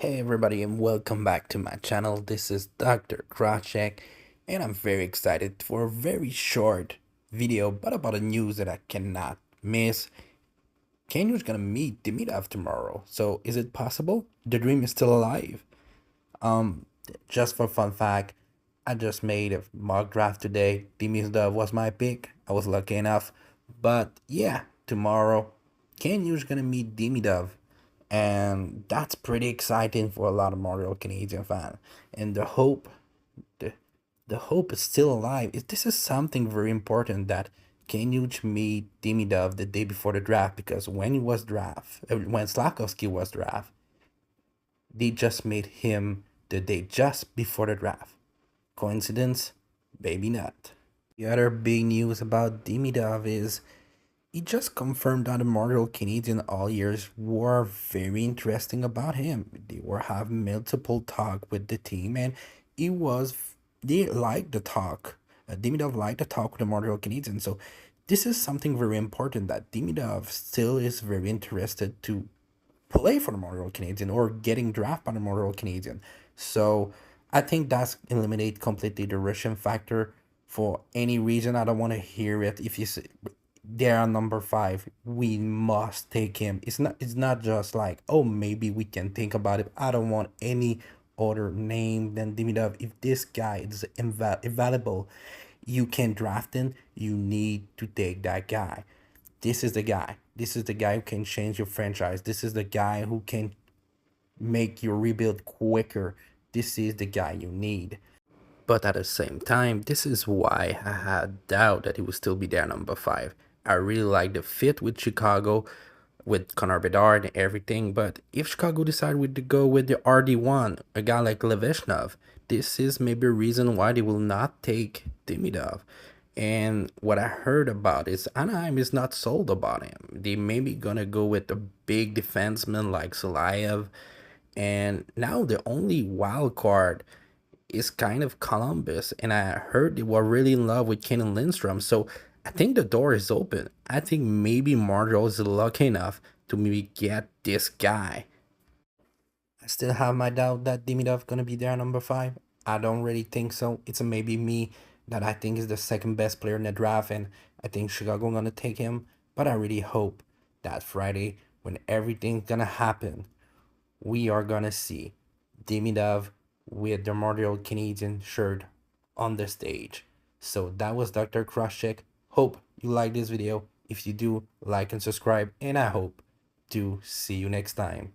Hey everybody and welcome back to my channel. This is Dr. Krachek and I'm very excited for a very short video but about a news that I cannot miss. Kenyo's gonna meet Demidov tomorrow. So is it possible? The dream is still alive. Um just for fun fact, I just made a mock draft today. Demidov was my pick. I was lucky enough. But yeah, tomorrow Kenyo's gonna meet Demidov and that's pretty exciting for a lot of Montreal Canadian fans. And the, the hope is still alive. This is something very important that can you meet Demidov the day before the draft because when Slavkovsky was draft, they just made him the day just before the draft. Coincidence? Maybe not. The other big news about Demidov is he just confirmed that the Montreal Canadiens all years were very interesting about him. They were having multiple talk with the team, and it was they liked the talk. Demidov liked the talk with the Montreal Canadiens, so this is something very important that Demidov still is very interested to play for the Montreal Canadiens or getting drafted by the Montreal Canadiens. So I think that's eliminate completely the Russian factor for any reason. I don't want to hear it. If you say they're on number five, we must take him. It's not just like, oh, maybe we can think about it. I don't want any other name than Demidov. If this guy is invaluable, you can draft him. You need to take that guy. This is the guy. This is the guy who can change your franchise. This is the guy who can make your rebuild quicker. This is the guy you need. But at the same time, this is why I had doubt that he would still be there number five. I really like the fit with Chicago, with Connor Bedard and everything, but if Chicago decided to go with the RD1, a guy like Leveshnov, this is maybe a reason why they will not take Demidov. And what I heard about is Anaheim is not sold about him. They may be gonna go with a big defenseman like Salayev. And now the only wild card is kind of Columbus. And I heard they were really in love with Kenan Lindstrom. So I think the door is open. I think maybe Montreal is lucky enough to maybe get this guy. I still have my doubt that Demidov gonna be there number five. I don't really think so. It's a maybe me that I think is the second best player in the draft, and I think Chicago gonna take him. But I really hope that Friday, when everything's gonna happen, we are gonna see Demidov with the Montreal Canadian shirt on the stage. So that was Dr. Crosscheck. Hope you like this video. If you do, like and subscribe, and I hope to see you next time.